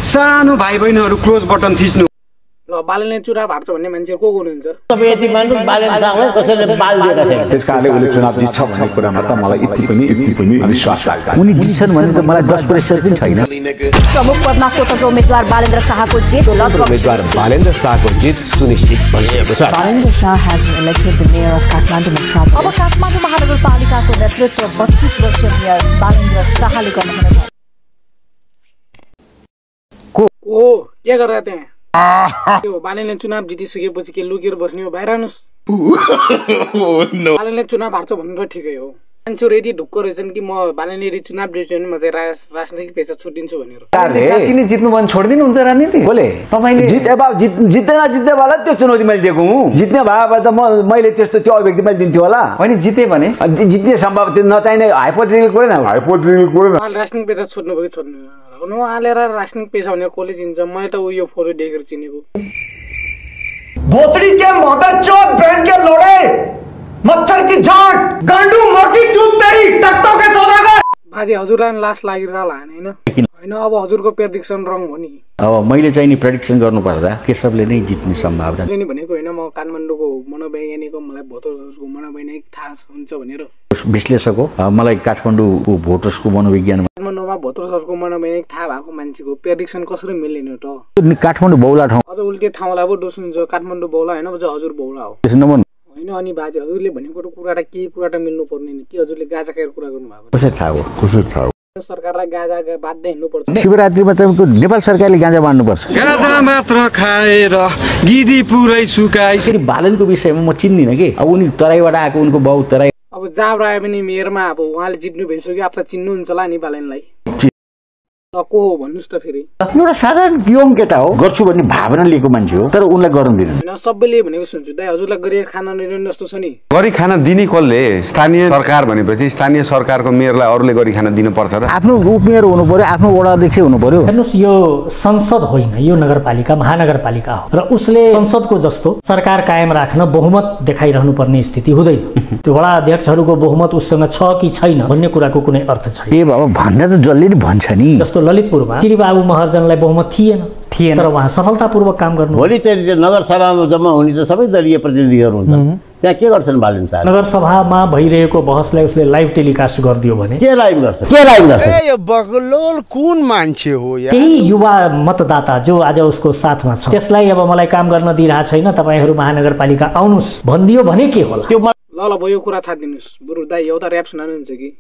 सानो भाइ बहिनीहरू क्लोज बटन थिच्नु। ल बालनले चुनाव हार्छ भन्ने मान्छे को हुनुहुन्छ? तपाईँ यति मान्नु बालन साहबलाई कसैले बाल दिएका छैन। त्यसकारणले उले चुनाव जित्छ भन्ने कुरामा त मलाई यति पनि विश्वास लाग्दैन। उनी जित्छन् भने त मलाई 10% पनि छैन। प्रमुख पदमा स्वतन्त्र उम्मेदवार बालेन्द्र शाहको जित उम्मेदवार बालेन्द्र शाहको जित सुनिश्चित भइसकेको छ। Balendra Shah has been elected the mayor of Kathmandu metropolis. अब काठमाडौँ महानगरपालिकाको नेतृत्व 32 वर्षीय मेयर बालेन्द्र शाहले गर्नुहुनेछ। को के गरेर त्यहाँ? त्यो बालेनले चुनाव जितिसकेपछि के लुकेर बस्ने हो? बाहिर आउनुस्। बालेनले चुनाव हार्छ भन्नु त ठिकै हो। मान्छेहरू यति ढुक्क रहेछन् कि म बालेनले चुनाव जित्यो भने म चाहिँ राजनीतिक पेसा छुट्टिन्छु भनेर। साँच्चै नै जित्नु भने छोड्दिनुहुन्छ राजनीति? बोले तपाईले जित्दैन वाला त्यो चुनौती मैले दिएको हुँ। जित्ने भए त मैले त्यस्तो त्यो अभिव्यक्ति मैले दिन्छु होला। होइन जिते भने जित्ने सम्भव त्यो नचाहिने हाइपोथेटिकल कुरा न। राजनीतिक पेसा छोड्नु भयो कि छोड्नु नहालेर राजनीतिक पेसा भनेर कसले चिन्छ? मैले त उयो फोटो देखेर चिनेको। भोसड़ी के मदरचोद बहन के लोड़े मच्छर की झाट गांडू मोटी चूत तेरी टट्टों के सौदागर। बाजे हजुरलाई लास लागिरहला हैन? हैन अब हजुरको प्रेडिक्सन रङ हो नि। अब मैले चाहिँ नि प्रेडिक्सन गर्नुपर्दा केशवले नै जित्ने सम्भावना नि भनेको हैन। म काठमाडौँको मनोवैज्ञानिक हो, मलाई भोटर्सको मनोवैज्ञानिक थाहा हुन्छ भनेर विश्लेषक हो। मलाई काठमाडौँको भोटर्सको मनोविज्ञान काठमाडौँमा भोटर्सहरूको मनोवैज्ञानिक थाहा भएको मान्छेको प्रेडिक्सन कसरी मिल्ने त? काठमाडौँ बहुला ठाउँ अझ उल्टे ठाउँलाई पो दोष हुन्छ। काठमाडौँ बहुला हैन, हजुर बहुला हो होइन? अनि बाजे हजुरले भनेको कुराटा के कुराटा मिल्नु पर्ने नि? के हजुरले गाजा खाएर कुरा गर्नु भएको? कसरी थाहा हो? सरकारलाई गाजा बाँड्दै हिँड्नुपर्छ। शिवरात्रिमा चाहिँ नेपाल सरकारले गाँजा बाँड्नुपर्छ। गाँजा मात्र खाएर गिदी पुरै सुकाइ। बालनको विषयमा म चिन्दिनँ कि। अब उनी तराईबाट आएको, उनको बाउ तराई। अब जहाँ रहे पनि मेयरमा अब उहाँले जित्नु भइसक्यो। अब त चिन्नुहुन्छ होला नि बालनलाई। को हो भन्नुस् त फेरि? एउटा साधारण यङ केटा हो, गर्छु भन्ने भावना लिएको मान्छे हो, तर उनलाई गर्न दिनु हैन। सबैले भनेको सुन्छु दाइ, हजुरलाई गरी खाना नदिनु जस्तो छ नि। गरी खाना दिने कसले? स्थानीय सरकार भनेपछि स्थानीय सरकारको मेयरलाई अरूले गरी खाना दिनु पर्छ र? आफ्नो उपमेयर हुनु पर्यो, आफ्नो वडा अध्यक्ष हुनु पर्यो। हेर्नुस्, यो संसद होइन, यो नगरपालिका महानगरपालिका हो र उसले संसदको जस्तो सरकार कायम राख्न बहुमत देखाइरहनु पर्ने स्थिति हुँदैन। त्यो वडा अध्यक्षहरूको बहुमत उससँग छ कि छैन भन्ने कुराको कुनै अर्थ छैन। ए बाबा भन्दा त जसले नि भन्छ नि। जस्तो ललितपुरमा चिरीबाबु महर्जनलाई बहुमत थिएन तर उहाँ सफलतापूर्वक काम गर्नु। भोलि चाहिँ नगरसभामा जम्मा हुने त सबै दलीय प्रतिनिधिहरू हुन्छन्, त्यहाँ के गर्छन् बालन साहब? नगरसभामा भइरहेको बहसलाई उसले लाइभ टेलिकास्ट गरिदियो भने के लाइभ गर्छ? यो बगलोल कुन मान्छे हो यार? त्यही युवा मतदाता जो आज उसको साथमा छ, त्यसलाई अब मलाई काम गर्न दिइरहेको छैन, तपाईहरू महानगरपालिका आउनुस् भनिदियो भने के होला? ल भयो कुरा छाड्दिनुस्। बरु दाइ एउटा र्याप सुनाउनुहुन्छ कि?